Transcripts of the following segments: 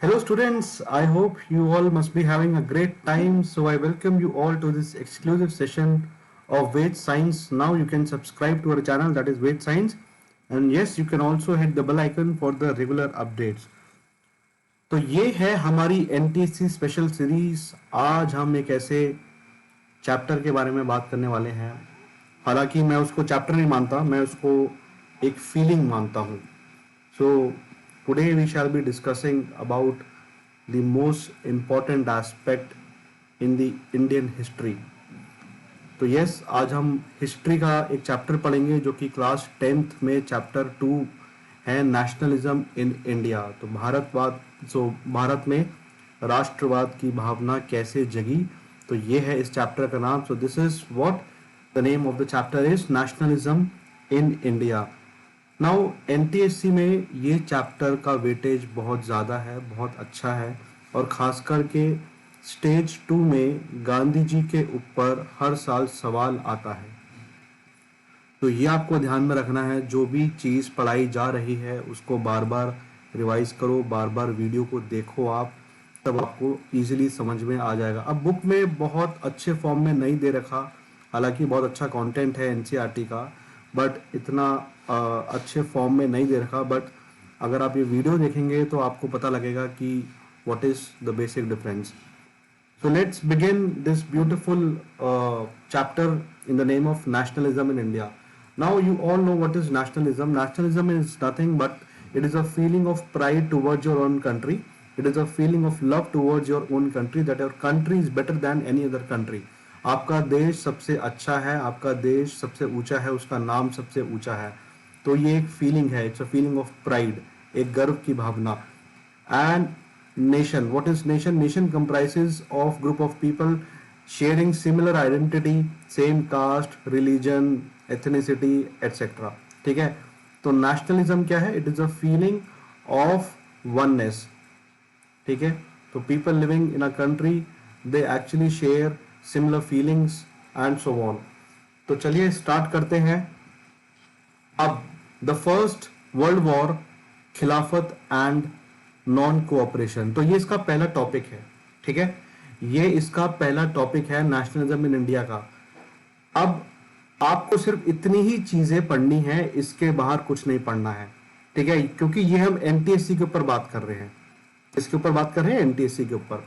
Hello students, I hope you all must be having a great time. So I welcome you all to this exclusive session of Ved Science. Now you can subscribe to our channel, that is Ved Science, and yes, you can also hit the bell icon for the regular updates. तो ये है हमारी NTSC special series. आज हम एक ऐसे chapter के बारे में बात करने वाले हैं। हालांकि मैं उसको चैप्टर नहीं मानता, मैं उसको एक फीलिंग मानता हूँ। So today we shall be discussing about the most important aspect in the Indian history. तो यस, आज हम हिस्ट्री का एक चैप्टर पढ़ेंगे जो कि क्लास 10th में चैप्टर 2 है, नेशनलिज्म इन इंडिया। तो भारत में राष्ट्रवाद की भावना कैसे जगी, तो ये है इस चैप्टर का नाम। So this is what the name of the chapter is, nationalism in India. Now NTSC में ये चैप्टर का वेटेज बहुत ज़्यादा है, बहुत अच्छा है, और ख़ास करके स्टेज 2 में गांधी जी के ऊपर हर साल सवाल आता है। तो ये आपको ध्यान में रखना है, जो भी चीज़ पढ़ाई जा रही है उसको बार बार रिवाइज करो, बार बार वीडियो को देखो आप, तब आपको इजीली समझ में आ जाएगा। अब बुक में बहुत अच्छे फॉर्म में नहीं दे रखा, हालांकि बहुत अच्छा कंटेंट है NCERT का, बट इतना अच्छे फॉर्म में नहीं दे रखा। बट अगर आप ये वीडियो देखेंगे तो आपको पता लगेगा कि what is the basic difference. So let's begin this beautiful chapter in the name of nationalism in India. Now you all know what is nationalism. Nationalism is nothing but it is a feeling of pride towards your own country. It is a feeling of love towards your own country, that your country is better than any other country. आपका देश सबसे अच्छा है, आपका देश सबसे ऊंचा है, उसका नाम सबसे ऊंचा है। तो ये एक फीलिंग है, it's a feeling of pride, एक गर्व की भावना। And nation, what is nation? Nation comprises of group of people sharing similar identity, same caste, religion, ethnicity, etc. ठीक है। तो nationalism क्या है? It is a feeling of oneness. ठीक है। तो people living in a country, they actually share similar feelings and so on. तो चलिए स्टार्ट करते हैं। अब द फर्स्ट वर्ल्ड वॉर, खिलाफत एंड नॉन कोऑपरेशन, तो ये इसका पहला टॉपिक है। ठीक है, ये इसका पहला टॉपिक है नेशनलिज्म इन इंडिया का। अब आपको सिर्फ इतनी ही चीजें पढ़नी है, इसके बाहर कुछ नहीं पढ़ना है। ठीक है, क्योंकि ये हम NTSC के ऊपर बात कर रहे हैं, इसके ऊपर बात कर रहे हैं NTSC के ऊपर।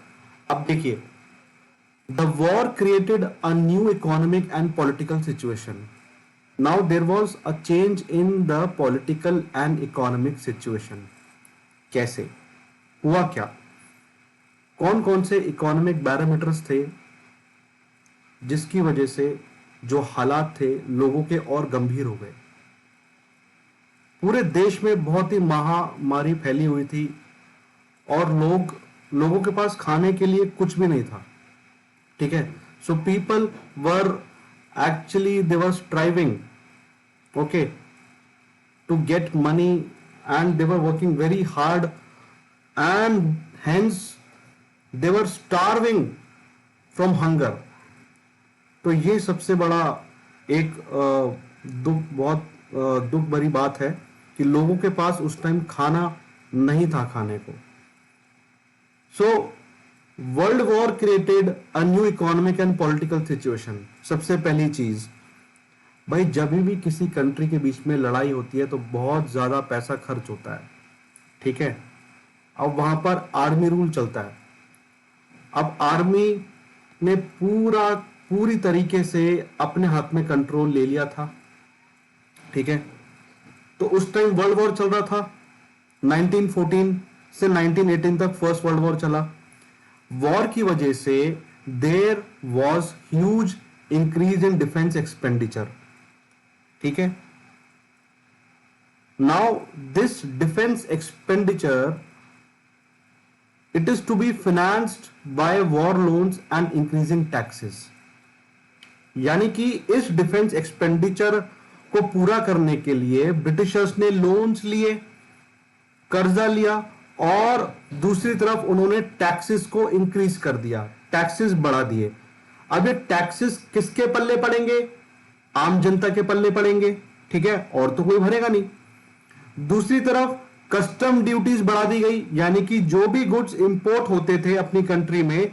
अब देखिए, the war created a new economic and political situation. Now there was a change in the political and economic situation. कैसे हुआ, क्या, कौन कौन से इकोनॉमिक पैरामीटर्स थे जिसकी वजह से जो हालात थे लोगों के और गंभीर हो गए। पूरे देश में बहुत ही महामारी फैली हुई थी और लोगों के पास खाने के लिए कुछ भी नहीं था। ठीक है, so people were actually they were striving, okay, to get money and they were working very hard and hence they were starving from hunger. तो ये सबसे बड़ा एक बहुत दुख भरी बात है कि लोगों के पास उस टाइम खाना नहीं था खाने को। So world war created a new economic and political situation. सबसे पहली चीज भाई, जब भी किसी कंट्री के बीच में लड़ाई होती है तो बहुत ज्यादा पैसा खर्च होता है। ठीक है, अब वहां पर आर्मी रूल चलता है। अब आर्मी ने पूरी तरीके से अपने हाथ में कंट्रोल ले लिया था। ठीक है, तो उस टाइम वर्ल्ड वॉर चल रहा था, 1914 से 1918 तक फर्स्ट वर्ल्ड वॉर चला। वॉर की वजह से there was huge increase in defence expenditure. ठीक है, now this defence expenditure it is to be financed by war loans and increasing taxes. यानी कि इस डिफेंस एक्सपेंडिचर को पूरा करने के लिए ब्रिटिशर्स ने लोन्स लिए, कर्जा लिया, और दूसरी तरफ उन्होंने टैक्सेस को इंक्रीज कर दिया, टैक्सेस बढ़ा दिए। अब ये टैक्सेस किसके पल्ले पड़ेंगे? आम जनता के पल्ले पड़ेंगे। ठीक है, और तो कोई भरेगा नहीं। दूसरी तरफ कस्टम ड्यूटीज बढ़ा दी गई, यानी कि जो भी गुड्स इंपोर्ट होते थे अपनी कंट्री में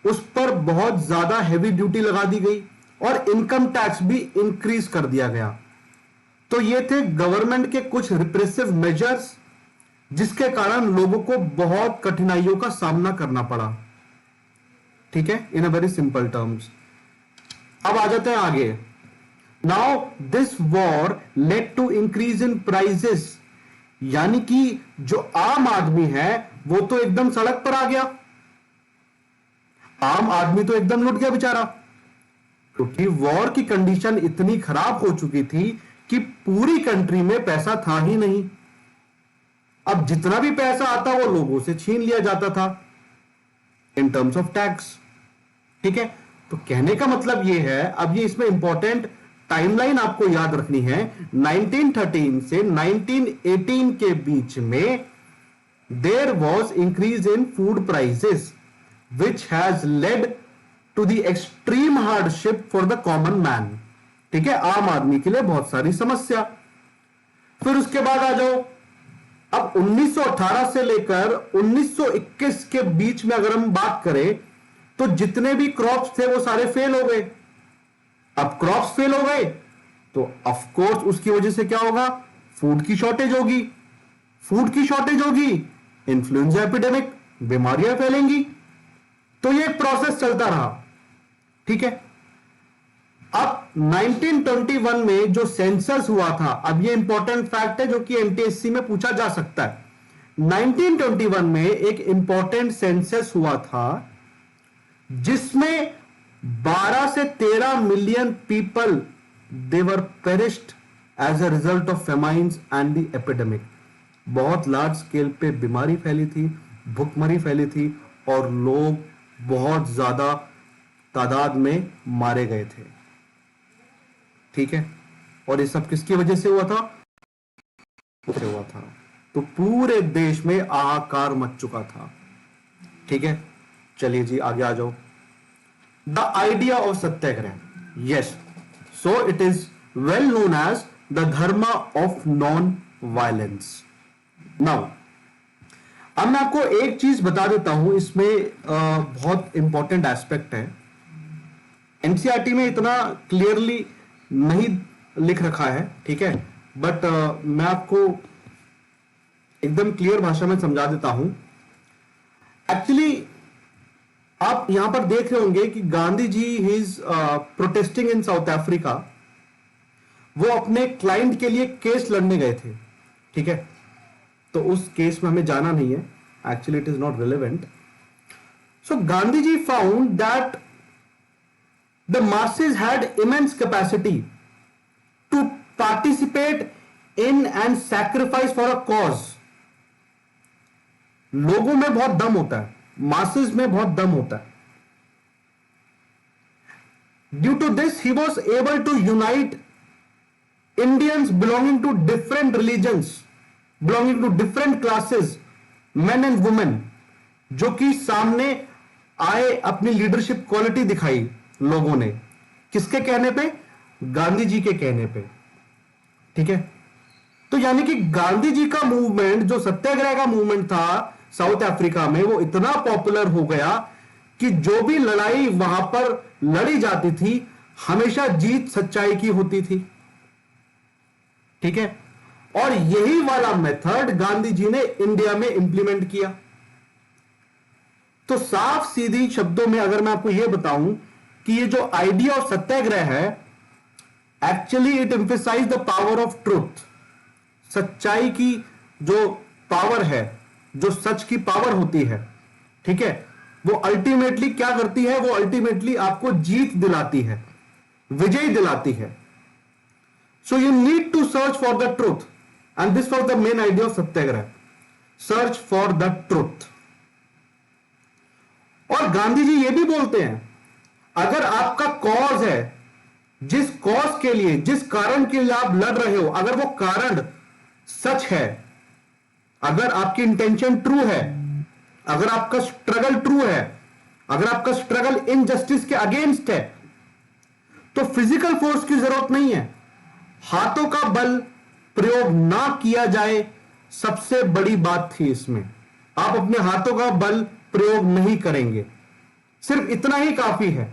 उस पर बहुत ज्यादा हैवी ड्यूटी लगा दी गई, और इनकम टैक्स भी इंक्रीज कर दिया गया। तो ये थे गवर्नमेंट के कुछ रिप्रेसिव मेजर्स, जिसके कारण लोगों को बहुत कठिनाइयों का सामना करना पड़ा। ठीक है, in a very simple terms. अब आ जाते हैं आगे। Now this war led to increase in prices, यानी कि जो आम आदमी है वो तो एकदम सड़क पर आ गया। आम आदमी तो एकदम लुट गया बेचारा, क्योंकि वॉर की कंडीशन इतनी खराब हो चुकी थी कि पूरी कंट्री में पैसा था ही नहीं। अब जितना भी पैसा आता वो लोगों से छीन लिया जाता था इन टर्म्स ऑफ टैक्स। ठीक है, तो कहने का मतलब ये है, अब ये इसमें इंपॉर्टेंट टाइमलाइन आपको याद रखनी है। 1913 से 1918 के बीच में there was increase in food prices which has led to the extreme hardship for the common man. ठीक है, आम आदमी के लिए बहुत सारी समस्या। फिर उसके बाद आ जाओ, अब 1918 से लेकर 1921 के बीच में अगर हम बात करें तो जितने भी क्रॉप्स थे वो सारे फेल हो गए। अब क्रॉप्स फेल हो गए तो ऑफ कोर्स उसकी वजह से क्या होगा, फूड की शॉर्टेज होगी। फूड की शॉर्टेज होगी, इन्फ्लुएंजा एपिडेमिक, बीमारियां फैलेंगी। तो ये एक प्रोसेस चलता रहा। ठीक है, अब 1921 में जो सेंसस हुआ था, अब ये इंपॉर्टेंट फैक्ट है जो कि एमटीएससी में पूछा जा सकता है। 1921 में एक इंपॉर्टेंट सेंसस हुआ था जिसमें 12 से 13 million people they were perished as a result of famines and the epidemic. बहुत लार्ज स्केल पे बीमारी फैली थी, भुखमरी फैली थी, और लोग बहुत ज्यादा तादाद में मारे गए थे। ठीक है, और ये सब किसकी वजह से हुआ था? तो पूरे देश में हाहाकार मच चुका था। ठीक है, चलिए जी आगे आ जाओ। The idea of Satyagraha, yes, so it is well known as the dharma of non violence. Now अब मैं आपको एक चीज बता देता हूं, इसमें बहुत इंपॉर्टेंट एस्पेक्ट है। एनसीईआरटी में इतना क्लियरली नहीं लिख रखा है, ठीक है, बट मैं आपको एकदम क्लियर भाषा में समझा देता हूं। एक्चुअली आप यहां पर देख रहे होंगे कि Gandhi ji is protesting in South Africa. वो अपने क्लाइंट के लिए केस लड़ने गए थे। ठीक है, तो उस केस में हमें जाना नहीं है, actually it is not relevant. So Gandhi ji found that the masses had immense capacity to participate in and sacrifice for a cause. लोगों में बहुत दम होता है, masses में बहुत दम होता है। Due to this, he was able to unite Indians belonging to different religions, belonging to different classes, men and women, जो कि सामने आए, अपनी लीडरशिप क्वालिटी दिखाई लोगों ने। किसके कहने पे? गांधी जी के कहने पे। ठीक है, तो यानी कि गांधी जी का मूवमेंट, जो सत्याग्रह का मूवमेंट था साउथ अफ्रीका में, वो इतना पॉपुलर हो गया कि जो भी लड़ाई वहां पर लड़ी जाती थी हमेशा जीत सच्चाई की होती थी। ठीक है, और यही वाला मेथड गांधी जी ने इंडिया में इंप्लीमेंट किया। तो साफ सीधी शब्दों में अगर मैं आपको यह बताऊं कि ये जो आइडिया ऑफ सत्याग्रह है, actually it emphasise the power of truth. सच्चाई की जो पावर है, जो सच की पावर होती है, ठीक है, वो अल्टीमेटली क्या करती है? वो अल्टीमेटली आपको जीत दिलाती है, विजय दिलाती है। So you need to search for the truth, and this was the main idea of Satyagraha, search for the truth. और गांधी जी ये भी बोलते हैं, अगर आपका कॉज है, जिस कॉज के लिए, जिस कारण के लिए आप लड़ रहे हो, अगर वो कारण सच है, अगर आपकी इंटेंशन ट्रू है, अगर आपका स्ट्रगल ट्रू है, अगर आपका स्ट्रगल इनजस्टिस के अगेंस्ट है, तो फिजिकल फोर्स की जरूरत नहीं है। हाथों का बल प्रयोग ना किया जाए सबसे बड़ी बात थी इसमें। आप अपने हाथों का बल प्रयोग नहीं करेंगे, सिर्फ इतना ही काफी है।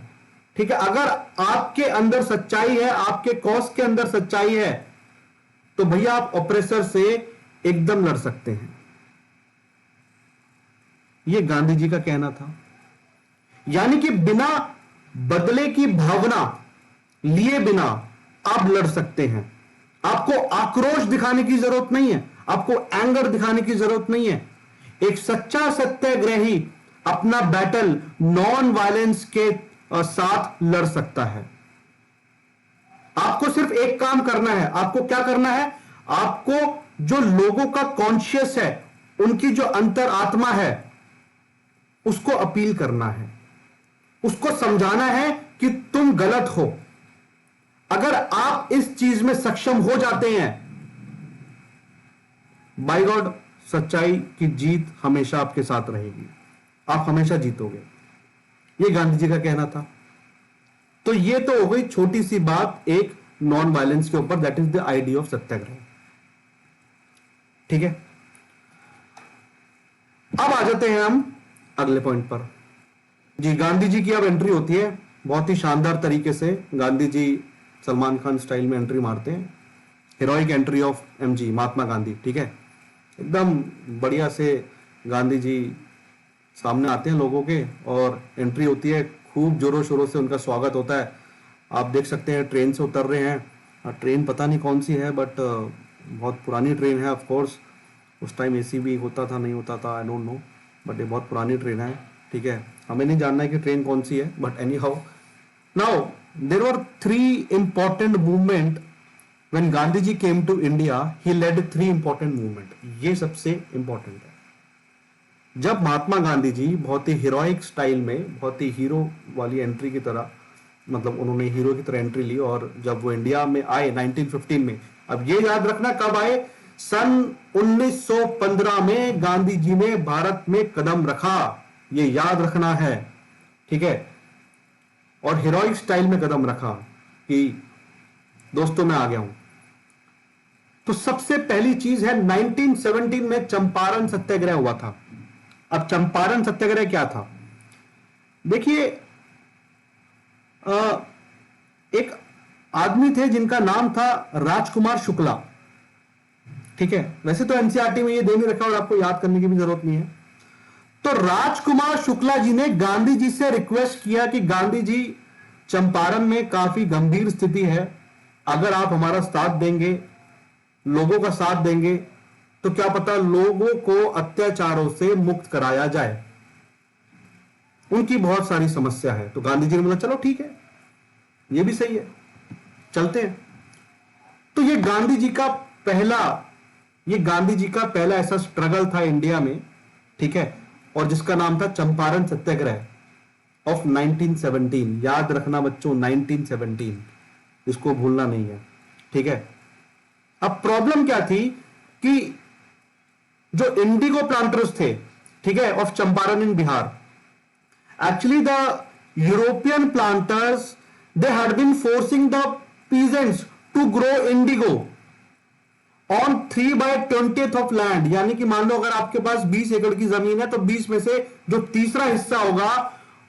ठीक है, अगर आपके अंदर सच्चाई है, आपके कॉज के अंदर सच्चाई है, तो भैया आप ऑपरेसर से एकदम लड़ सकते हैं। यह गांधी जी का कहना था। यानी कि बिना बदले की भावना लिए बिना आप लड़ सकते हैं। आपको आक्रोश दिखाने की जरूरत नहीं है, आपको एंगर दिखाने की जरूरत नहीं है। एक सच्चा सत्याग्रही अपना बैटल नॉन वायलेंस के साथ लड़ सकता है। आपको सिर्फ एक काम करना है। आपको क्या करना है? आपको जो लोगों का कॉन्शियस है, उनकी जो अंतर आत्मा है, उसको अपील करना है, उसको समझाना है कि तुम गलत हो। अगर आप इस चीज में सक्षम हो जाते हैं, बाय गॉड सच्चाई की जीत हमेशा आपके साथ रहेगी, आप हमेशा जीतोगे। यह गांधी जी का कहना था। तो यह तो हो गई छोटी सी बात एक नॉन वायलेंस के ऊपर, that is the idea of satyagraha. ठीक है, अब आ जाते हैं हम अगले पॉइंट पर। जी, गांधी जी की अब एंट्री होती है बहुत ही शानदार तरीके से। गांधी जी सलमान खान स्टाइल में एंट्री मारते हैं। Heroic entry of MG, Mahatma Gandhi. ठीक है, एकदम बढ़िया से गांधी जी सामने आते हैं लोगों के और एंट्री होती है। खूब जोरों शोरों से उनका स्वागत होता है। आप देख सकते हैं ट्रेन से उतर रहे हैं। ट्रेन पता नहीं कौन सी है, बट बहुत पुरानी ट्रेन है। ऑफ कोर्स उस टाइम एसी भी होता था, नहीं होता था, आई डोंट नो, बट ये बहुत पुरानी ट्रेन है। ठीक है, हमें नहीं जानना है कि ट्रेन कौन सी है, but anyhow now there were 3 important movement when Gandhi ji came to India. He led 3 important movement. ये सबसे इंपॉर्टेंट है। जब महात्मा गांधी जी बहुत ही हीरोइक स्टाइल में, बहुत ही हीरो वाली एंट्री की तरह, मतलब उन्होंने हीरो की तरह एंट्री ली, और जब वो इंडिया में आए 1915 में, अब ये याद रखना कब आए, सन 1915 में गांधी जी ने भारत में कदम रखा, ये याद रखना है। ठीक है, और हीरोइक स्टाइल में कदम रखा कि दोस्तों मैं आ गया हूं। तो सबसे पहली चीज है 1917 में चंपारण सत्याग्रह हुआ था। अब चंपारण सत्याग्रह क्या था? देखिए, एक आदमी थे जिनका नाम था राजकुमार शुक्ला। ठीक है, वैसे तो एनसीईआरटी में ये दे नहीं रखा और आपको याद करने की भी जरूरत नहीं है। तो राजकुमार शुक्ला जी ने गांधी जी से रिक्वेस्ट किया कि गांधी जी, चंपारण में काफी गंभीर स्थिति है, अगर आप हमारा साथ देंगे, लोगों का साथ देंगे, तो क्या पता लोगों को अत्याचारों से मुक्त कराया जाए। उनकी बहुत सारी समस्या है। तो गांधी जी ने बोला चलो ठीक है, ये भी सही है, चलते हैं। तो ये गांधी जी का पहला ऐसा स्ट्रगल था इंडिया में। ठीक है, और जिसका नाम था चंपारण सत्याग्रह ऑफ 1917। याद रखना बच्चों, 1917, इसको भूलना नहीं है। ठीक है, अब प्रॉब्लम क्या थी कि जो इंडिगो प्लांटर्स थे, ठीक है, of Champaran in Bihar, actually the European planters, they had been forcing the peasants to grow indigo on 3/20th of land। यानी कि मान लो अगर आपके पास 20 एकड़ की जमीन है, तो 20 में से जो तीसरा हिस्सा होगा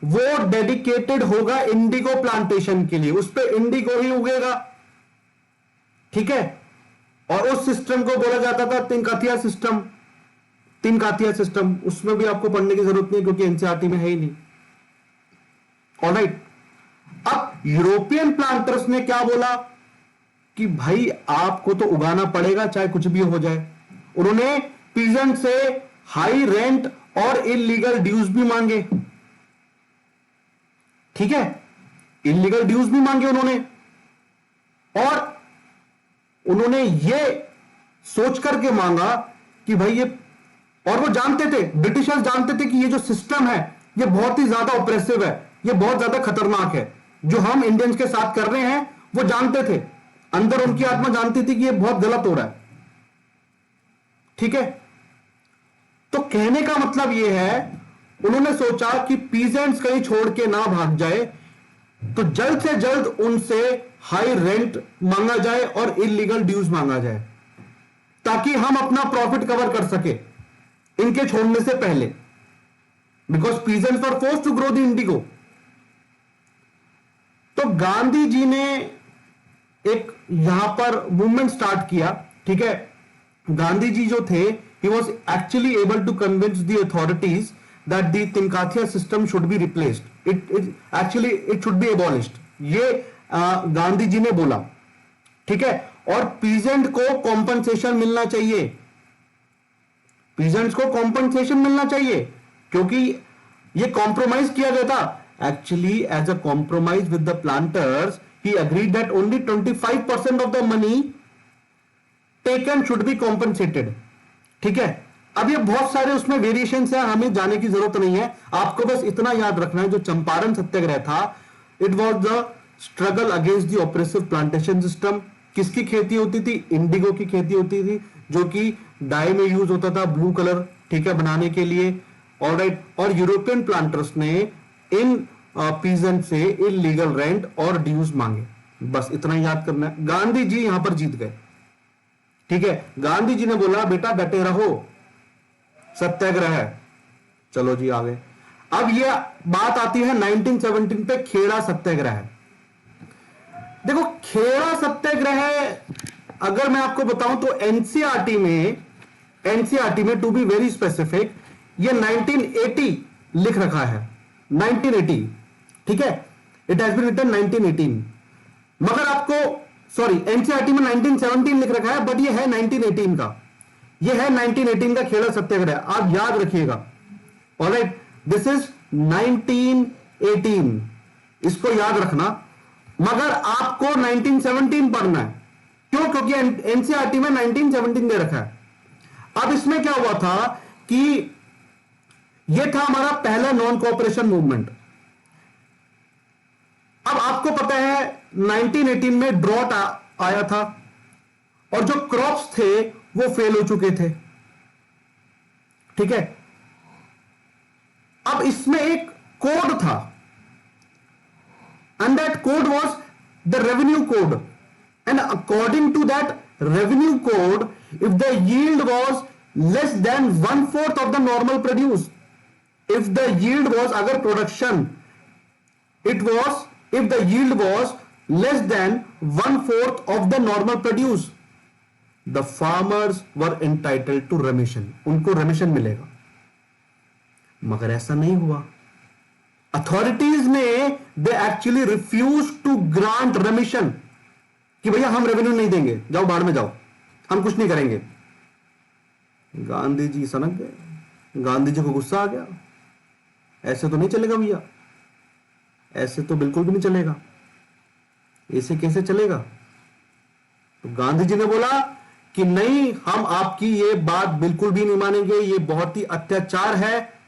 वो डेडिकेटेड होगा इंडिगो प्लांटेशन के लिए, उस पर इंडिगो ही उगेगा। ठीक है, और उस सिस्टम को बोला जाता था तिनकाथिया सिस्टम। उसमें भी आपको पढ़ने की जरूरत नहीं क्योंकि एनसीईआरटी में है ही नहीं। ऑलराइट, अब यूरोपियन प्लांटर्स ने क्या बोला कि भाई आपको तो उगाना पड़ेगा चाहे कुछ भी हो जाए। उन्होंने पीजेंट से हाई रेंट और इलीगल ड्यूज भी मांगे। ठीक है, इलीगल ड्यूज भी मांगे उन्होंने, और उन्होंने ये सोच करके मांगा कि भाई ये, और वो जानते थे, ब्रिटिशर्स जानते थे कि ये जो सिस्टम है ये बहुत ही ज्यादा ऑपरेसिव है, ये बहुत ज्यादा खतरनाक है। जो हम इंडियंस के साथ कर रहे हैं वो जानते थे, अंदर उनकी आत्मा जानती थी कि ये बहुत गलत हो रहा है। ठीक है, तो कहने का मतलब ये है, उन्होंने सोचा कि पीजेंट्स कहीं छोड़ के ना भाग जाए, तो जल्द से जल्द उनसे हाई रेंट मांगा जाए और इलीगल ड्यूज मांगा जाए। ताकि हम अपना प्रॉफिट कवर कर सके इनके छोड़ने से पहले, because peasants were forced to grow the indigo. तो गांधी जी ने एक यहां पर मूवमेंट स्टार्ट किया, ठीक है। गांधी जी जो थे, he was actually able to convince the authorities that the Tinkathia system should be replaced. It should be abolished. ये गांधी जी ने बोला, ठीक है। और पीजेंट को कॉम्पनसेशन मिलना चाहिए, पीजेंट्स को कॉम्पनसेशन मिलना चाहिए, क्योंकि ये कॉम्प्रोमाइज किया गया था। Actually as a compromise with the planters, he agreed that only 25% of the money taken should be compensated, ठीक है। अब ये बहुत सारे उसमें वेरिएशंस है, हमें जाने की जरूरत नहीं है। आपको बस इतना याद रखना है, जो चंपारण सत्याग्रह था, it was the struggle against the oppressive plantation system. किसकी खेती होती थी? इंडिगो की खेती होती थी, जो कि डाई में यूज होता था, ब्लू कलर, ठीक है, बनाने के लिए। ऑलराइट, और यूरोपियन प्लांटर्स ने इन पीजेंट से इलीगल रेंट और ड्यूज मांगे। बस इतना याद करना है। गांधी जी यहां पर जीत गए, ठीक है। गांधी जी ने बोला बेटा डटे रहो, सत्याग्रह है। चलो जी आ गए। अब ये बात आती है 1917 पे, खेड़ा सत्याग्रह। देखो खेड़ा सत्याग्रह, अगर मैं आपको बताऊं तो एनसीईआरटी में टू बी वेरी स्पेसिफिक, ये 1980 लिख रखा है, 1980, ठीक है। इट हैज बीन रिटन 1918, मगर आपको सॉरी एनसीईआरटी में 1917 लिख रखा है, बट ये है 1918 का, ये है 1918 का खेड़ा सत्याग्रह, आप याद रखिएगा। ऑलराइट, दिस इज 1918, इसको याद रखना। मगर आपको 1917 पढ़ना है, क्यों? क्योंकि एनसीईआरटी में 1917 दे रखा है। अब इसमें क्या हुआ था कि यह था हमारा पहला नॉन कोऑपरेशन मूवमेंट। अब आपको पता है 1918 में ड्रॉट आया था, और जो क्रॉप्स थे वो फेल हो चुके थे, ठीक है। अब इसमें एक कोड था, and that code was the revenue code, and according to that revenue code, if the yield was less than 1/4 of the normal produce, if the yield was agar production, if the yield was less than 1/4 of the normal produce, the farmers were entitled to remission, उनको remission मिलेगा। मगर ऐसा नहीं हुआ। Authorities ने they actually refuse to grant remission, कि भैया हम रेवेन्यू नहीं देंगे, जाओ बाढ़ में जाओ, हम कुछ नहीं करेंगे। गांधी जी सनक गए, गांधी जी को गुस्सा आ गया, ऐसे तो नहीं चलेगा भैया, ऐसे तो बिल्कुल भी नहीं चलेगा, ऐसे कैसे चलेगा। तो गांधी जी ने बोला कि नहीं, हम आपकी ये बात बिल्कुल भी नहीं मानेंगे, ये बहुत ही अत्याचार है।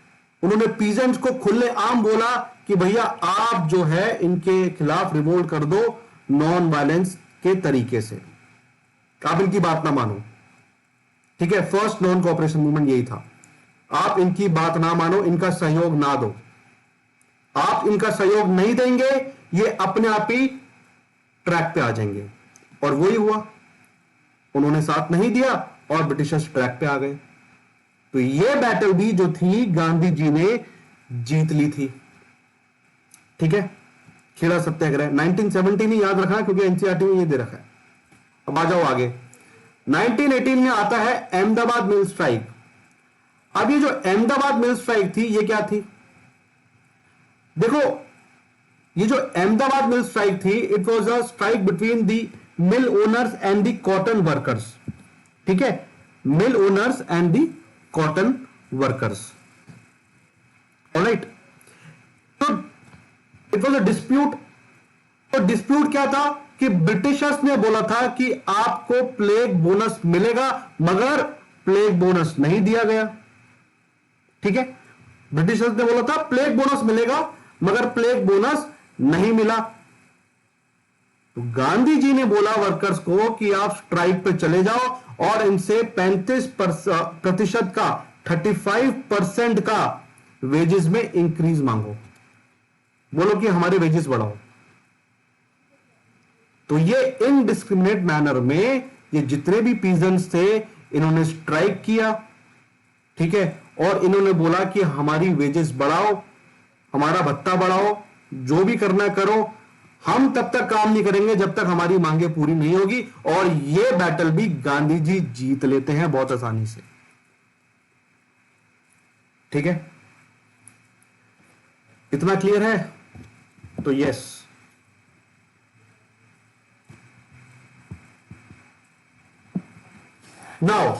उन्होंने पीजेंट्स को खुले आम बोला कि भैया आप जो है इनके खिलाफ रिवोल्ट कर दो नॉन वायलेंस के तरीके से, आप इनकी बात ना मानो, ठीक है। फर्स्ट नॉन कोऑपरेशन मूवमेंट यही था, आप इनकी बात ना मानो, इनका सहयोग ना दो, आप इनका सहयोग नहीं देंगे, ये अपने आप ही ट्रैक पे आ जाएंगे। और वही हुआ, उन्होंने साथ नहीं दिया और ब्रिटिशर्स ट्रैक पे आ गए। तो ये बैटल भी जो थी गांधी जी ने जीत ली थी, ठीक है। खेड़ा सत्याग्रह 1917 ही याद रखना, क्योंकि एनसीईआरटी में ये दे रखा है। अब आ जाओ आगे, 1918 में आता है अहमदाबाद मिल स्ट्राइक। अब ये जो अहमदाबाद मिल स्ट्राइक थी, ये क्या थी? देखो, ये जो अहमदाबाद मिल स्ट्राइक थी, it was a strike between the mill owners and the cotton workers, ठीक है। मिल owners and the cotton workers, alright. तो इट वॉज अ डिस्प्यूट। तो डिस्प्यूट क्या था कि ब्रिटिशर्स ने बोला था कि आपको प्लेग बोनस मिलेगा, मगर प्लेग बोनस नहीं दिया गया, ठीक है। ब्रिटिशर्स ने बोला था प्लेग बोनस मिलेगा, मगर प्लेग बोनस नहीं मिला। तो गांधी जी ने बोला वर्कर्स को कि आप स्ट्राइक पे चले जाओ और इनसे 35% का 35% का वेजेस में इंक्रीज मांगो, बोलो कि हमारे वेजेस बढ़ाओ। तो ये इनडिस्क्रिमिनेट मैनर में ये जितने भी पीजेंट्स थे, इन्होंने स्ट्राइक किया, ठीक है, और इन्होंने बोला कि हमारी वेजेस बढ़ाओ, हमारा भत्ता बढ़ाओ, जो भी करना करो, हम तब तक काम नहीं करेंगे जब तक हमारी मांगे पूरी नहीं होगी। और यह बैटल भी गांधी जी जीत लेते हैं बहुत आसानी से, ठीक है, इतना क्लियर है? तो यस, नाउ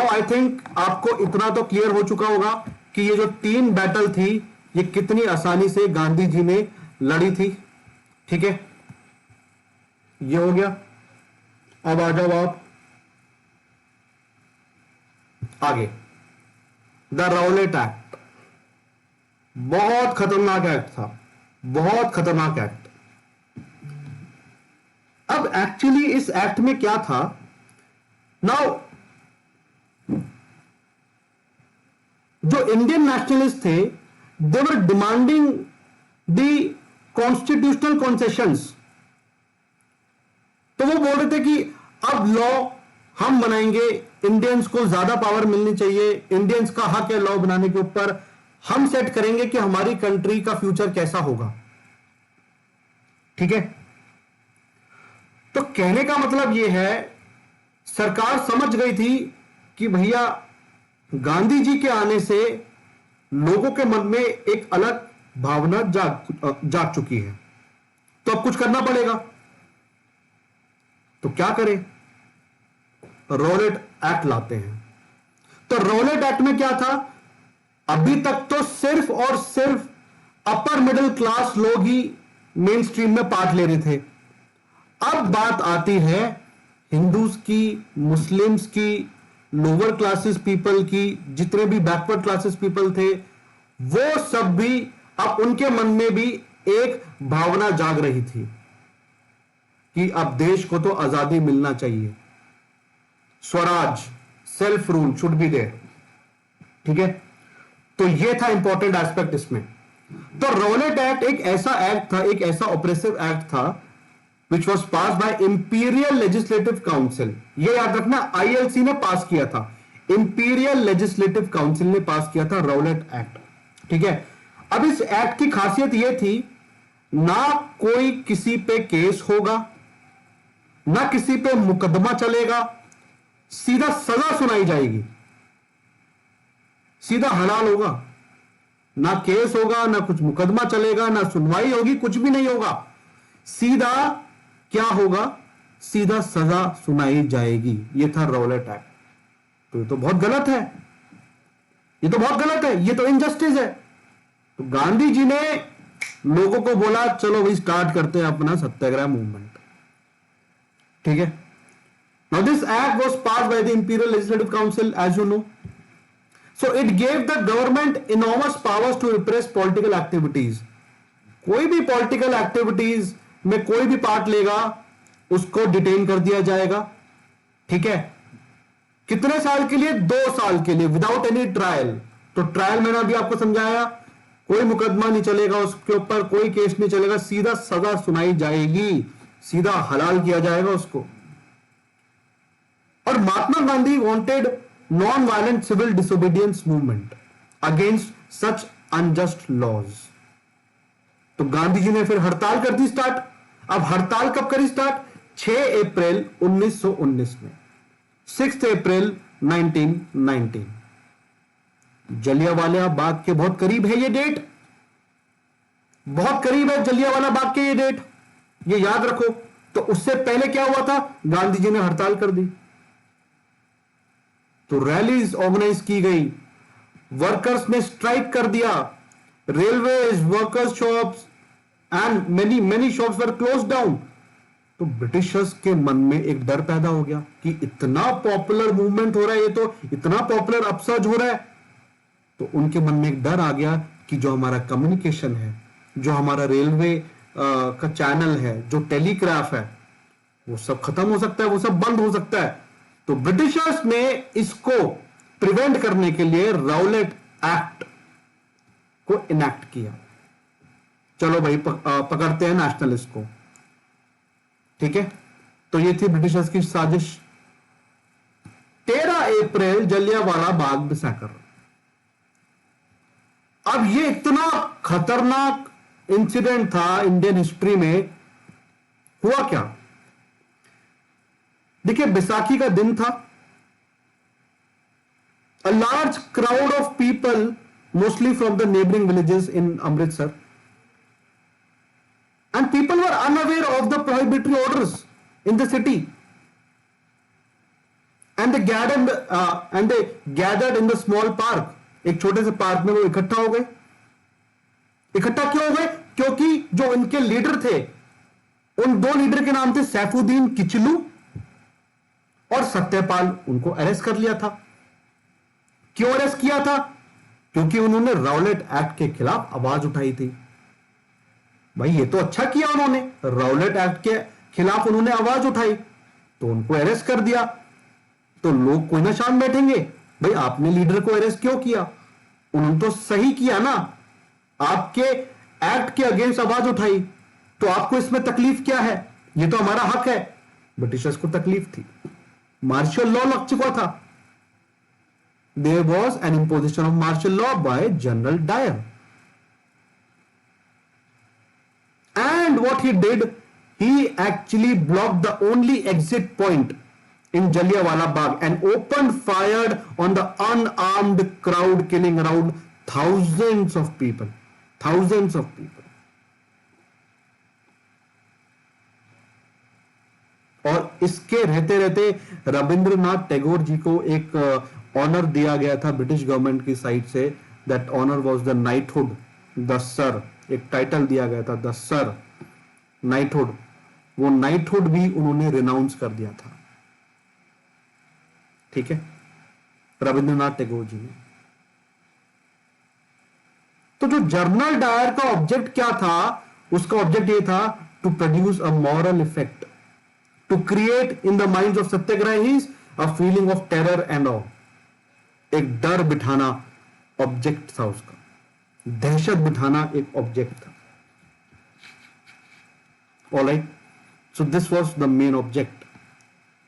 आई थिंक आपको इतना तो क्लियर हो चुका होगा कि ये जो 3 बैटल थी ये कितनी आसानी से गांधी जी ने लड़ी थी, ठीक है, ये हो गया। अब आ जाओ आप आगे। द राउलेट एक्ट बहुत खतरनाक एक्ट था, बहुत खतरनाक एक्ट। अब एक्चुअली इस एक्ट में क्या था? नाउ जो इंडियन नेशनलिस्ट थे, they were demanding the constitutional concessions. तो वो बोल रहे थे कि अब लॉ हम बनाएंगे, इंडियंस को ज्यादा पावर मिलनी चाहिए, इंडियंस का हक है लॉ बनाने के ऊपर, हम सेट करेंगे कि हमारी कंट्री का फ्यूचर कैसा होगा, ठीक है। तो कहने का मतलब यह है, सरकार समझ गई थी कि भैया गांधी जी के आने से लोगों के मन में एक अलग भावना जाग चुकी है, तो अब कुछ करना पड़ेगा। तो क्या करें? रॉलेट एक्ट लाते हैं। तो रॉलेट एक्ट में क्या था? अभी तक तो सिर्फ और सिर्फ अपर मिडिल क्लास लोग ही मेन स्ट्रीम में पार्ट ले रहे थे। अब बात आती है हिंदूज की, मुस्लिम्स की, लोअर क्लासेस पीपल की, जितने भी बैकवर्ड क्लासेस पीपल थे वो सब भी, अब उनके मन में भी एक भावना जाग रही थी कि अब देश को तो आजादी मिलना चाहिए, Swaraj, self rule should be there, ठीक है। तो यह था इंपॉर्टेंट एस्पेक्ट इसमें। तो रॉलेट एक्ट एक ऐसा एक्ट था, एक ऐसा ऑपरेसिव एक्ट था which was pass by imperial legislative council. यह याद रखना, आईएलसी ने पास किया था, इंपीरियल लेजिस्लेटिव काउंसिल ने पास किया था रॉलेट एक्ट, ठीक है। अब इस एक्ट की खासियत यह थी, ना कोई किसी पे केस होगा, ना किसी पे मुकदमा चलेगा, सीधा सजा सुनाई जाएगी, सीधा हलाल होगा, ना केस होगा, ना कुछ मुकदमा चलेगा, ना सुनवाई होगी, कुछ भी नहीं होगा, सीधा क्या होगा? सीधा सजा सुनाई जाएगी। यह था रॉलेट एक्ट। तो ये तो बहुत गलत है, ये तो बहुत गलत है, ये तो इनजस्टिस है। तो गांधी जी ने लोगों को बोला चलो भाई स्टार्ट करते हैं अपना सत्याग्रह मूवमेंट, ठीक है। Now this act was passed by the imperial legislative council as you know. So it gave the government enormous powers to repress political activities. कोई भी पॉलिटिकल एक्टिविटीज में कोई भी पार्ट लेगा उसको डिटेन कर दिया जाएगा, ठीक है। कितने साल के लिए? 2 साल के लिए, विदाउट एनी ट्रायल। तो ट्रायल मैंने अभी आपको समझाया, कोई मुकदमा नहीं चलेगा उसके ऊपर, कोई केस नहीं चलेगा, सीधा सजा सुनाई जाएगी, सीधा हलाल किया जाएगा उसको। और Mahatma Gandhi wanted non violent civil disobedience movement against such unjust laws. तो गांधी जी ने फिर हड़ताल कर दी स्टार्ट। अब हड़ताल कब करी स्टार्ट? 6 अप्रैल 1919 में, 6 अप्रैल 1919। जलियांवाला बाग के बहुत करीब है ये डेट, बहुत करीब है जलियांवाला बाग के ये डेट, ये याद रखो। तो उससे पहले क्या हुआ था? गांधी जी ने हड़ताल कर दी, तो रैलीज ऑर्गेनाइज की गई, वर्कर्स ने स्ट्राइक कर दिया, railways, workers shops and many many shops were close down. तो ब्रिटिशर्स के मन में एक डर पैदा हो गया कि इतना पॉपुलर मूवमेंट हो रहा है, ये तो इतना पॉपुलर अपसर्ज हो रहा है। तो उनके मन में एक डर आ गया कि जो हमारा कम्युनिकेशन है, जो हमारा रेलवे का चैनल है, जो टेलीग्राफ है, वो सब खत्म हो सकता है, वो सब बंद हो सकता है। तो ब्रिटिशर्स ने इसको प्रिवेंट करने के लिए राउलेट एक्ट को इनेक्ट किया। चलो भाई पकड़ते हैं नेशनलिस्ट को, ठीक है। तो ये थी ब्रिटिशर्स की साजिश अप्रैल जलियांवाला बाग मैसेकर। अब ये इतना खतरनाक इंसिडेंट था इंडियन हिस्ट्री में। हुआ क्या, देखिए बैसाखी का दिन था। A large crowd of people, mostly from the neighboring villages in Amritsar, and people were unaware of the prohibitory orders in the city, and they gathered in the small park. एक छोटे से पार्क में वो इकट्ठा हो गए। इकट्ठा क्यों हो गए? क्योंकि जो इनके लीडर थे, उन दो लीडर के नाम थे सैफुद्दीन किचलू और सत्यपाल, उनको अरेस्ट कर लिया था। क्यों अरेस्ट किया था? क्योंकि उन्होंने राउलेट एक्ट के खिलाफ आवाज उठाई थी। भाई ये तो अच्छा किया उन्होंने, राउलेट एक्ट के खिलाफ उन्होंने आवाज उठाई तो उनको अरेस्ट कर दिया। तो लोग कोई ना शान बैठेंगे, भाई आपने लीडर को अरेस्ट क्यों किया? उन्होंने तो सही किया ना, आपके एक्ट के अगेंस्ट आवाज उठाई, तो आपको इसमें तकलीफ क्या है? ये तो हमारा हक है। ब्रिटिशर्स को तकलीफ थी, मार्शल लॉ लग चुका था। There was an imposition of martial law by General Dyer. And what he did, he actually blocked the only exit point in Jallianwala Bagh and opened fire on the unarmed crowd, killing around thousands of people. Thousands of people. और इसके रहते रहते रविंद्रनाथ टैगोर जी को एक honour दिया गया था British government की साइड से। That honour was the knighthood, the sir, एक टाइटल दिया गया था, द सर नाइटहुड। वो नाइटहुड भी उन्होंने रिनाउंस कर दिया था, ठीक है, रविंद्रनाथ टैगोर जी ने। तो जो जनरल डायर का ऑब्जेक्ट क्या था? उसका ऑब्जेक्ट ये था to produce a moral effect, to create in the minds of satyagrahis a feeling of terror and awe. एक डर बिठाना ऑब्जेक्ट था उसका, दहशत बिठाना एक ऑब्जेक्ट था। Alright, so this was the main object.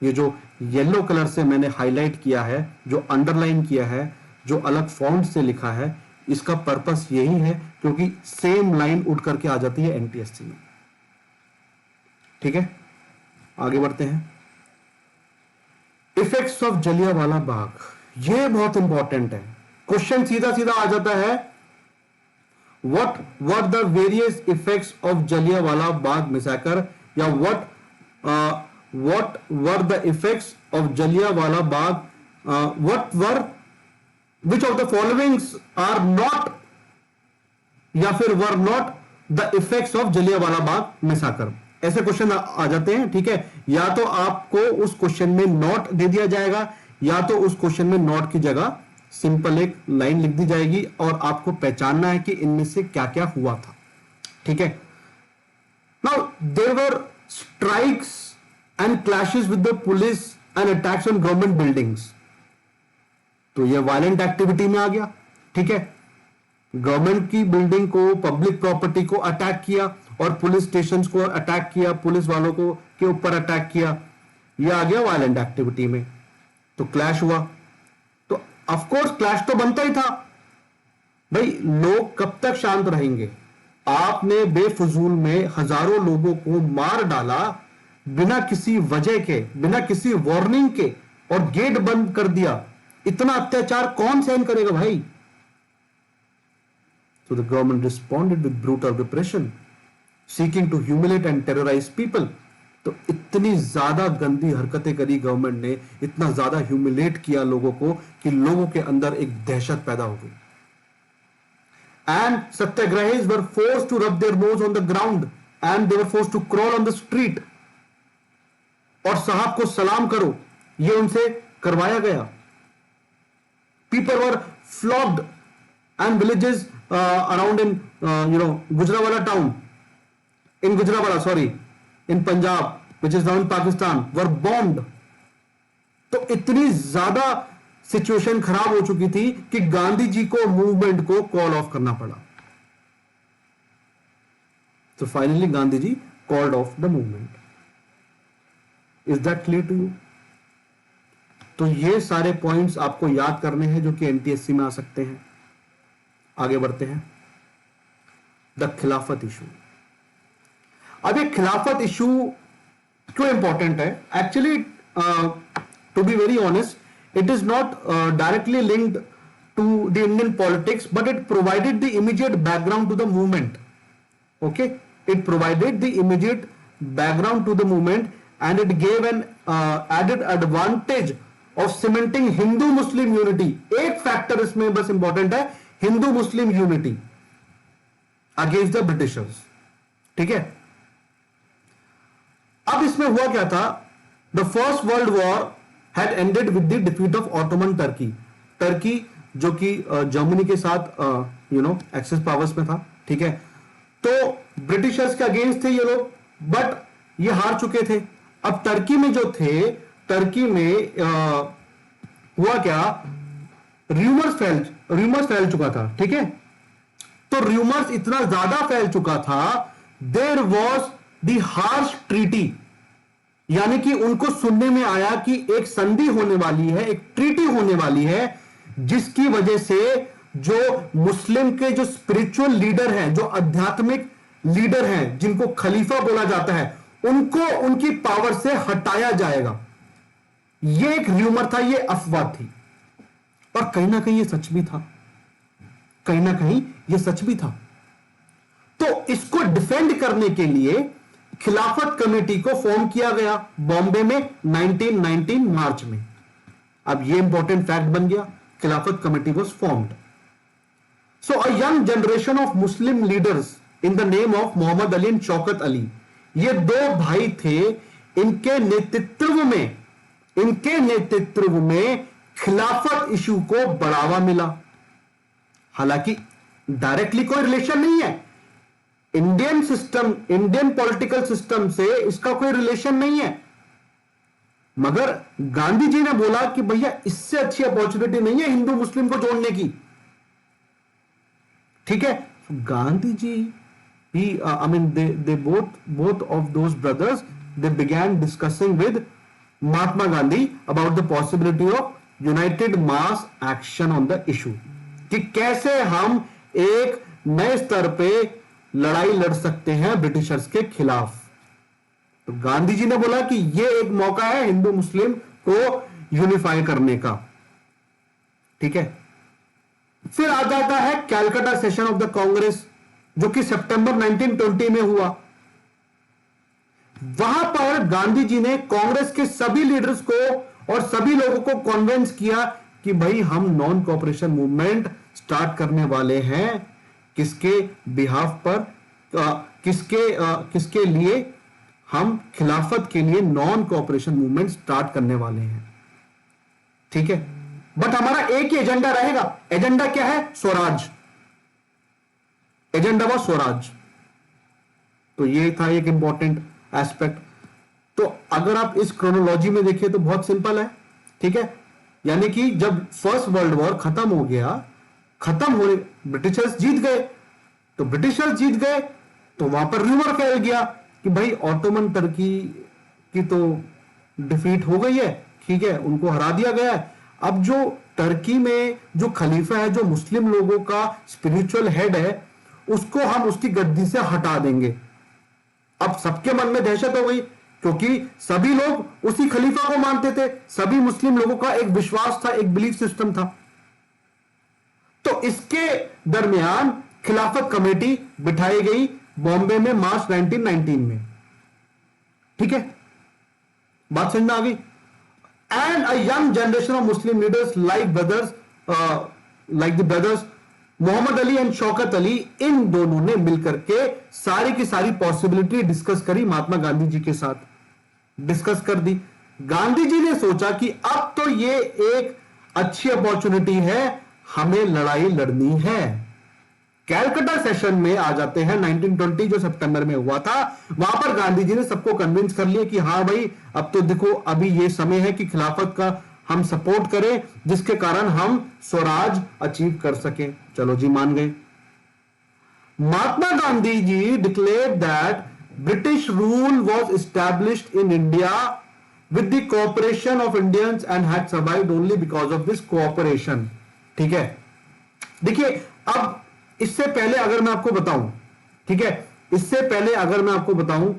ये जो येलो कलर से मैंने हाईलाइट किया है, जो अंडरलाइन किया है, जो अलग फॉन्ट से लिखा है, इसका पर्पस यही है क्योंकि सेम लाइन उठ करके आ जाती है एनटीएससी में। ठीक है, आगे बढ़ते हैं। इफेक्ट्स ऑफ जलियांवाला बाग, ये बहुत इंपॉर्टेंट है। क्वेश्चन सीधा सीधा आ जाता है, what were the various effects of Jallianwala Bagh massacre, या what were the effects of Jallianwala Bagh, what were, which of the followings are not, या फिर were not the effects of Jallianwala Bagh massacre. ऐसे क्वेश्चन आ जाते हैं, ठीक है। या तो आपको उस क्वेश्चन में नॉट दे दिया जाएगा, या तो उस क्वेश्चन में नॉट की जगह सिंपल एक लाइन लिख दी जाएगी और आपको पहचानना है कि इनमें से क्या क्या हुआ था, ठीक है। Now there were strikes and clashes with the police and attacks on government buildings, तो ये वायलेंट एक्टिविटी में आ गया, ठीक है। गवर्नमेंट की बिल्डिंग को, पब्लिक प्रॉपर्टी को अटैक किया और पुलिस स्टेशंस को अटैक किया, पुलिस वालों को के ऊपर अटैक किया, यह आ गया वायलेंट एक्टिविटी में। तो क्लैश हुआ, तो ऑफ कोर्स क्लैश तो बनता ही था। भाई लोग कब तक शांत रहेंगे? आपने बेफजूल में हजारों लोगों को मार डाला बिना किसी वजह के, बिना किसी वार्निंग के, और गेट बंद कर दिया। इतना अत्याचार कौन सहन करेगा भाई? So the government responded with brutal repression, seeking to humiliate and terrorize people. तो इतनी ज्यादा गंदी हरकतें करी गवर्नमेंट ने, इतना ज्यादा ह्यूमिलेट किया लोगों को कि लोगों के अंदर एक दहशत पैदा हो गई। And satyagrahis were forced to rub their nose on the ground and they were forced to crawl on the street. और साहब को सलाम करो, ये उनसे करवाया गया। People were flogged and villages around in Gujranwala town, in Gujranwala, sorry, in Punjab, which is now in Pakistan, were bombed. तो इतनी ज्यादा सिचुएशन खराब हो चुकी थी कि गांधी जी को मूवमेंट को कॉल ऑफ करना पड़ा। तो finally Gandhi ji called off the movement. Is that clear to you? तो ये सारे पॉइंट्स आपको याद करने हैं जो कि एनटीएससी में आ सकते हैं। आगे बढ़ते हैं, द खिलाफत इशू। अब ये खिलाफत इशू क्यों इंपॉर्टेंट है? Actually to be very honest, it is not directly linked to the Indian politics, but it provided the immediate background to the movement. Okay, it provided the immediate background to the movement and it gave an added advantage of cementing Hindu Muslim unity. एक factor इसमें बस important है, Hindu Muslim unity against the Britishers. ठीक है, अब इसमें हुआ क्या था? The first world war had ended with the defeat of Ottoman Turkey. Turkey जो कि जर्मनी के साथ एक्सेस पावर्स में था। ठीक है, तो ब्रिटिशर्स के अगेंस्ट थे ये लोग, बट ये हार चुके थे। अब टर्की में जो थे, टर्की में हुआ क्या? र्यूमर्स फैल चुका था। ठीक है, तो र्यूमर्स इतना ज्यादा फैल चुका था, there was the harsh treaty, यानी कि उनको सुनने में आया कि एक संधि होने वाली है, एक ट्रीटी होने वाली है, जिसकी वजह से जो मुस्लिम के जो स्पिरिचुअल लीडर हैं, जो आध्यात्मिक लीडर हैं, जिनको खलीफा बोला जाता है, उनको उनकी पावर से हटाया जाएगा। यह एक र्यूमर था, यह अफवाह थी, और कहीं ना कहीं यह सच भी था, कहीं ना कहीं यह सच भी था। तो इसको डिफेंड करने के लिए खिलाफत कमेटी को फॉर्म किया गया बॉम्बे में 1919 मार्च में। अब यह इंपॉर्टेंट फैक्ट बन गया, Khilafat committee was formed. So a young generation of Muslim leaders in the name of Mohammad Ali and Shaukat Ali, ये दो भाई थे, इनके नेतृत्व में खिलाफत इशू को बढ़ावा मिला। हालांकि डायरेक्टली कोई रिलेशन नहीं है, इंडियन पॉलिटिकल सिस्टम से इसका कोई रिलेशन नहीं है, मगर गांधी जी ने बोला कि भैया इससे अच्छी अपॉर्चुनिटी नहीं है हिंदू मुस्लिम को जोड़ने की। ठीक है, गांधी जी ही they both of those brothers, they began discussing with Mahatma Gandhi about the possibility of united mass action on the issue, कि कैसे हम एक नए स्तर पे लड़ाई लड़ सकते हैं ब्रिटिशर्स के खिलाफ। तो गांधी जी ने बोला कि यह एक मौका है हिंदू मुस्लिम को यूनिफाई करने का। ठीक है, फिर आ जाता है Calcutta session of the Congress, जो कि सितंबर 1920 में हुआ। वहां पर गांधी जी ने कांग्रेस के सभी लीडर्स को और सभी लोगों को कन्विंस किया कि भाई हम नॉन कोऑपरेशन मूवमेंट स्टार्ट करने वाले हैं। किसके बिहाफ पर, किसके लिए? हम खिलाफत के लिए नॉन कोऑपरेशन मूवमेंट स्टार्ट करने वाले हैं। ठीक है, बट हमारा एक ही एजेंडा रहेगा। एजेंडा क्या है? स्वराज। Agenda was swaraj. तो ये था एक इंपॉर्टेंट एस्पेक्ट। तो अगर आप इस क्रोनोलॉजी में देखिए तो बहुत सिंपल है। ठीक है, यानी कि जब फर्स्ट वर्ल्ड वॉर खत्म हो गया, खत्म होने, ब्रिटिशर्स जीत गए, तो ब्रिटिशर्स जीत गए तो वहां पर रूमर फैल गया कि भाई ऑटोमन टर्की की तो डिफीट हो गई है। ठीक है, उनको हरा दिया गया है। अब जो टर्की में जो खलीफा है, जो मुस्लिम लोगों का स्पिरिचुअल हेड है, उसको हम उसकी गद्दी से हटा देंगे। अब सबके मन में दहशत हो गई, क्योंकि सभी लोग उसी खलीफा को मानते थे। सभी मुस्लिम लोगों का एक विश्वास था, एक बिलीफ सिस्टम था। तो इसके दरमियान खिलाफत कमेटी बिठाई गई बॉम्बे में मार्च 1919 में। ठीक है, बात समझ में आ गई। And a young generation of Muslim leaders like the brothers Mohammad Ali and Shaukat Ali, इन दोनों ने मिलकर के सारी की सारी पॉसिबिलिटी डिस्कस करी, महात्मा गांधी जी के साथ डिस्कस कर दी। गांधी जी ने सोचा कि अब तो ये एक अच्छी अपॉर्चुनिटी है, हमें लड़ाई लड़नी है। कैलकाटा सेशन में आ जाते हैं 1920, जो सितंबर में हुआ था। वहां पर गांधी जी ने सबको कन्विंस कर लिया कि हाँ भाई, अब तो देखो अभी ये समय है कि खिलाफत का हम सपोर्ट करें, जिसके कारण हम स्वराज अचीव कर सकें। चलो जी, मान गए। Mahatma Gandhi ji declared that British rule was established in India with the cooperation of Indians and had survived only because of this cooperation. ठीक है, देखिए अब इससे पहले अगर मैं आपको बताऊं, ठीक है, इससे पहले अगर मैं आपको बताऊं,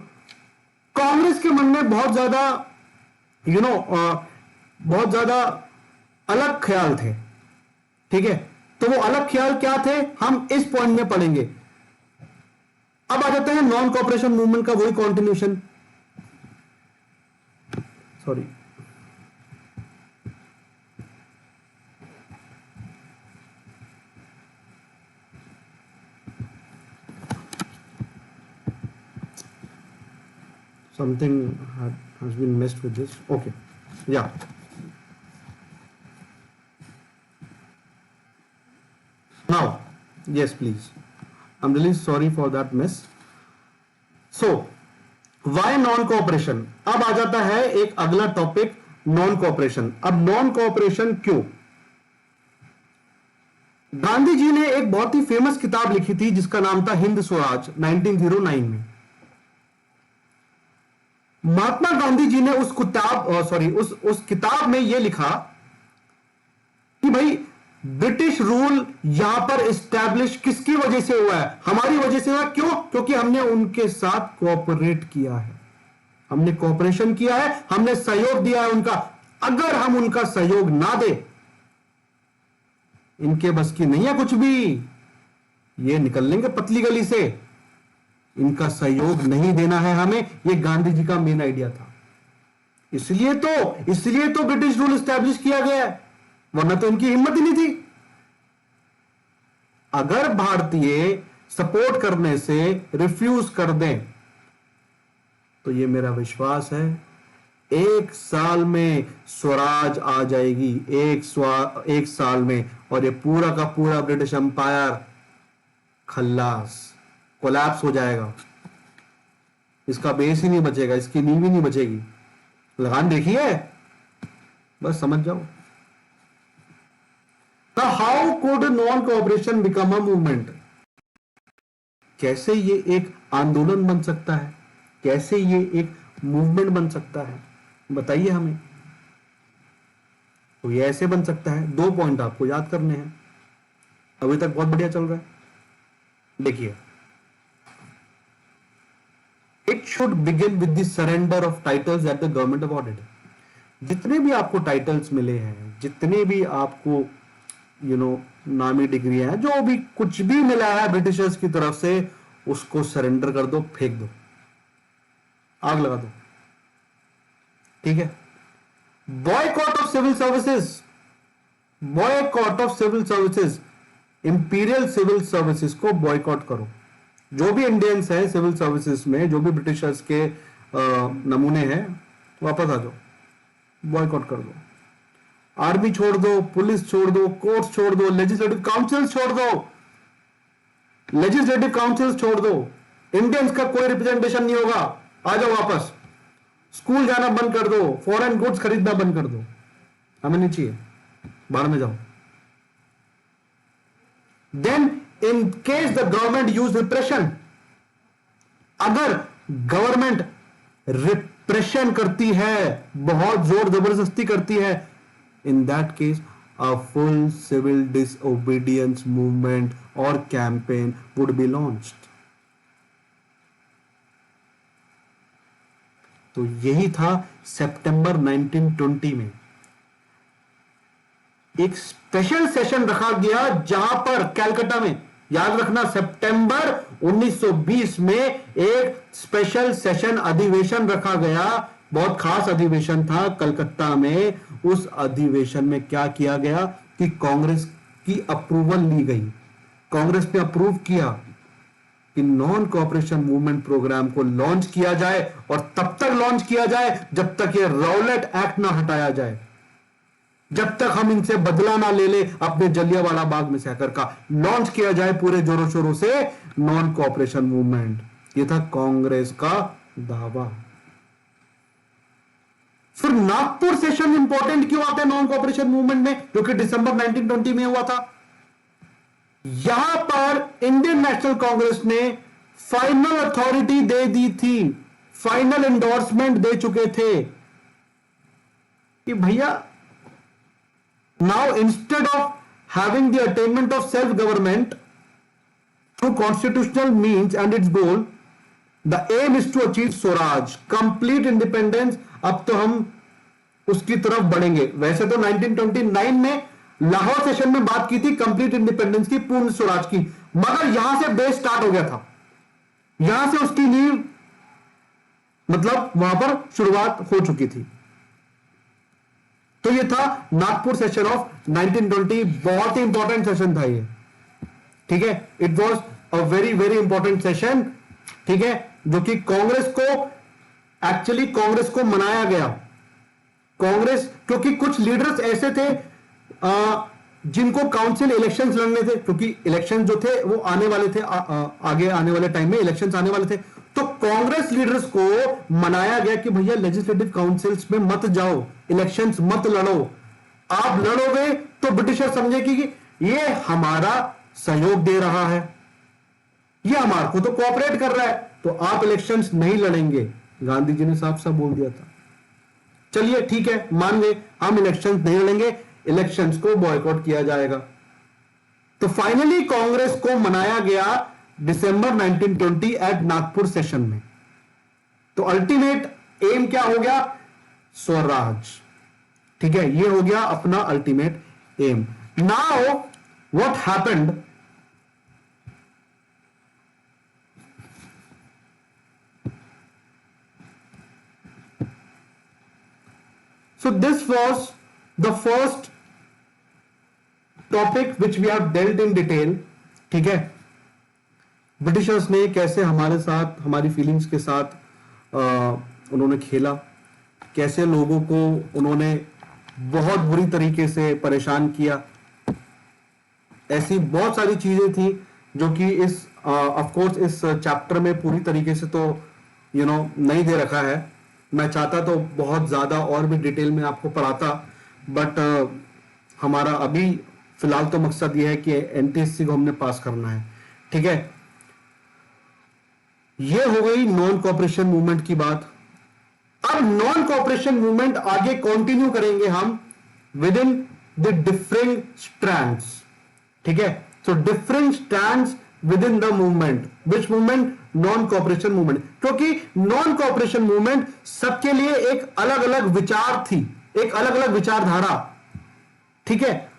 कांग्रेस के मन में बहुत ज्यादा बहुत ज्यादा अलग ख्याल थे, ठीक है, तो वो अलग ख्याल क्या थे हम इस पॉइंट में पढ़ेंगे। अब आ जाते हैं नॉन कोऑपरेशन मूवमेंट का वही continuation, sorry something has been messed with this. Okay, yeah. Now, yes, please. I'm really sorry for that mess. So, why non-cooperation? अब आ जाता है एक अगला टॉपिक, नॉन कोऑपरेशन। अब नॉन कोऑपरेशन क्यों? गांधी जी ने एक बहुत ही फेमस किताब लिखी थी जिसका नाम था हिंद स्वराज 1909 में। महात्मा गांधी जी ने उस किताब में यह लिखा कि भाई ब्रिटिश रूल यहां पर एस्टैब्लिश किसकी वजह से हुआ है? हमारी वजह से हुआ। क्यों? क्योंकि हमने उनके साथ कोऑपरेट किया है, हमने कोऑपरेशन किया है, हमने सहयोग दिया है उनका। अगर हम उनका सहयोग ना दे, इनके बस की नहीं है कुछ भी, ये निकल लेंगे पतली गली से। इनका सहयोग नहीं देना है हमें, ये गांधी जी का मेन आइडिया था। इसलिए तो ब्रिटिश रूल एस्टैब्लिश किया गया है, वरना तो इनकी हिम्मत ही नहीं थी। अगर भारतीय सपोर्ट करने से रिफ्यूज कर दें, तो ये मेरा विश्वास है 1 साल में स्वराज आ जाएगी, 1 साल में, और ये पूरा का पूरा ब्रिटिश एम्पायर खल्लास, कोलैप्स हो जाएगा। इसका बेस ही नहीं बचेगा, इसकी नींव ही नहीं बचेगी। लगान देखी है, बस समझ जाओ। How could non cooperation become a movement? कैसे ये एक आंदोलन बन सकता है, कैसे ये एक मूवमेंट बन सकता है, बताइए हमें। तो ये ऐसे बन सकता है। 2 पॉइंट आपको याद करने हैं, अभी तक बहुत बढ़िया चल रहा है। देखिए, it should begin with the surrender of titles that the government awarded. जितने भी आपको टाइटल्स मिले हैं, जितने भी आपको नामी डिग्री है, जो भी कुछ भी मिला है ब्रिटिशर्स की तरफ से, उसको सरेंडर कर दो, फेंक दो, आग लगा दो, ठीक है। Boycott of civil services, boycott of civil services, imperial civil services को बॉयकॉट करो। जो भी इंडियंस हैं सिविल सर्विसेज में, जो भी ब्रिटिशर्स के नमूने हैं, वापस आ जाओ, बॉयकॉट कर दो। आर्मी छोड़ दो, पुलिस छोड़ दो, कोर्ट्स छोड़ दो, लेजिस्लेटिव काउंसिल्स छोड़ दो, लेजिस्लेटिव काउंसिल्स छोड़ दो। इंडियंस का कोई रिप्रेजेंटेशन नहीं होगा, आ जाओ वापस। स्कूल जाना बंद कर दो, फॉरेन गुड्स खरीदना बंद कर दो, हमें नहीं चाहिए, बाहर में जाओ। Then in case the government use repression, अगर गवर्नमेंट रिप्रेशन करती है, बहुत जोर जबरदस्ती करती है, in that case a full civil disobedience movement or campaign would be launched. तो यही था सितंबर 1920 में एक स्पेशल सेशन रखा गया, जहां पर कलकत्ता में, याद रखना, सितंबर 1920 में एक स्पेशल सेशन, अधिवेशन रखा गया। बहुत खास अधिवेशन था कलकत्ता में। उस अधिवेशन में क्या किया गया कि कांग्रेस की अप्रूवल ली गई, कांग्रेस ने अप्रूव किया कि नॉन कोऑपरेशन मूवमेंट प्रोग्राम को लॉन्च किया जाए, और तब तक लॉन्च किया जाए जब तक ये राउलेट एक्ट ना हटाया जाए, जब तक हम इनसे बदला ना ले ले अपने जलियांवाला बाग मैसेकर का। लॉन्च किया जाए पूरे जोरों शोरों से नॉन कोऑपरेशन मूवमेंट। ये था कांग्रेस का दावा। फिर नागपुर सेशन इंपॉर्टेंट क्यों आता है नॉन कोऑपरेशन मूवमेंट में, जो कि दिसंबर 1920 में हुआ था? यहां पर इंडियन नेशनल कांग्रेस ने फाइनल अथॉरिटी दे दी थी, फाइनल एंडोर्समेंट दे चुके थे कि भैया now instead of having the attainment of self government through constitutional means and its goal, the aim is to achieve Swaraj, complete independence. अब तो हम उसकी तरफ बढ़ेंगे। वैसे तो 1929 में लाहौर सेशन में बात की थी कंप्लीट इंडिपेंडेंस की, पूर्ण स्वराज की, मगर यहां से बेस स्टार्ट हो गया था, यहां से उसकी नींव मतलब वहां पर शुरुआत हो चुकी थी। तो ये था नागपुर सेशन ऑफ 1920, बहुत ही इंपॉर्टेंट सेशन था ये, ठीक है। It was a very very important session, ठीक है, जो कि कांग्रेस को, एक्चुअली कांग्रेस को मनाया गया। कांग्रेस, क्योंकि कुछ लीडर्स ऐसे थे जिनको काउंसिल इलेक्शंस लड़ने थे, क्योंकि इलेक्शन जो थे वो आने वाले थे, आगे आने वाले टाइम में इलेक्शंस आने वाले थे। तो कांग्रेस लीडर्स को मनाया गया कि भैया लेजिस्लेटिव काउंसिल्स में मत जाओ, इलेक्शंस मत लड़ो, आप लड़ोगे तो ब्रिटिशर समझेगी कि ये हमारा सहयोग दे रहा है, ये हमारे को तो कोऑपरेट कर रहा है, तो आप इलेक्शंस नहीं लड़ेंगे। गांधी जी ने साफ साफ बोल दिया था। चलिए ठीक है, मान गए, हम इलेक्शंस नहीं लड़ेंगे, इलेक्शंस को बॉयकॉट किया जाएगा। तो फाइनली कांग्रेस को मनाया गया दिसंबर 1920 एट नागपुर सेशन में। तो अल्टीमेट एम क्या हो गया? स्वराज, ठीक है, ये हो गया अपना ultimate aim. Now what happened, so this was the first topic which we have dealt in detail, ठीक है। ब्रिटिशर्स ने कैसे हमारे साथ, हमारी फीलिंग्स के साथ उन्होंने खेला, कैसे लोगों को उन्होंने बहुत बुरी तरीके से परेशान किया। ऐसी बहुत सारी चीजें थी जो कि इस ऑफ कोर्स इस चैप्टर में पूरी तरीके से तो नहीं दे रखा है। मैं चाहता तो बहुत ज्यादा और भी डिटेल में आपको पढ़ाता, बट हमारा अभी फिलहाल तो मकसद ये है कि एनटीएससी को हमने पास करना है, ठीक है। ये हो गई नॉन कोऑपरेशन मूवमेंट की बात। अब नॉन कोऑपरेशन मूवमेंट आगे कंटिन्यू करेंगे हम with in the different strands, ठीक है। So different strands with in the movement, which movement? Non cooperation movement. क्योंकि नॉन कोऑपरेशन मूवमेंट सबके लिए एक अलग अलग विचार थी, एक अलग अलग विचारधारा, ठीक है।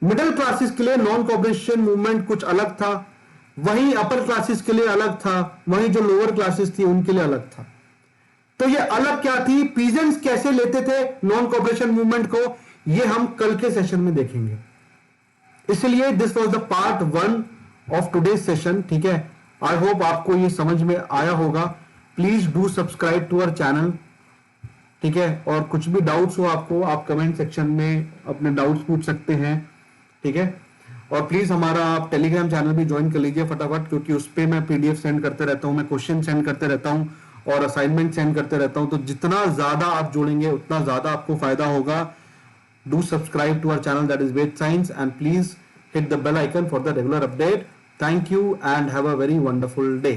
मिडिल क्लासेस के लिए नॉन कोऑपरेशन मूवमेंट कुछ अलग था, वहीं अपर क्लासेस के लिए अलग था, वहीं जो लोअर क्लासेस थी उनके लिए अलग था। तो ये अलग क्या थी, पीजेंट्स कैसे लेते थे नॉन कोऑपरेशन मूवमेंट को, ये हम कल के सेशन में देखेंगे। इसलिए this was the part 1 of today's session, ठीक है। आई होप आपको ये समझ में आया होगा। Please do subscribe to our channel, ठीक है। और कुछ भी डाउट्स हो आपको, आप कमेंट सेक्शन में अपने डाउट्स पूछ सकते हैं, ठीक है। और प्लीज हमारा आप टेलीग्राम चैनल भी ज्वाइन कर लीजिए फटाफट, क्योंकि उस पर मैं पीडीएफ सेंड करते रहता हूं, मैं क्वेश्चन सेंड करते रहता हूं और असाइनमेंट सेंड करते रहता हूं। तो जितना ज्यादा आप जोड़ेंगे उतना ज्यादा आपको फायदा होगा। Do subscribe to our channel, that is Ved science, and please hit the bell icon for the regular update. Thank you and have a very wonderful day.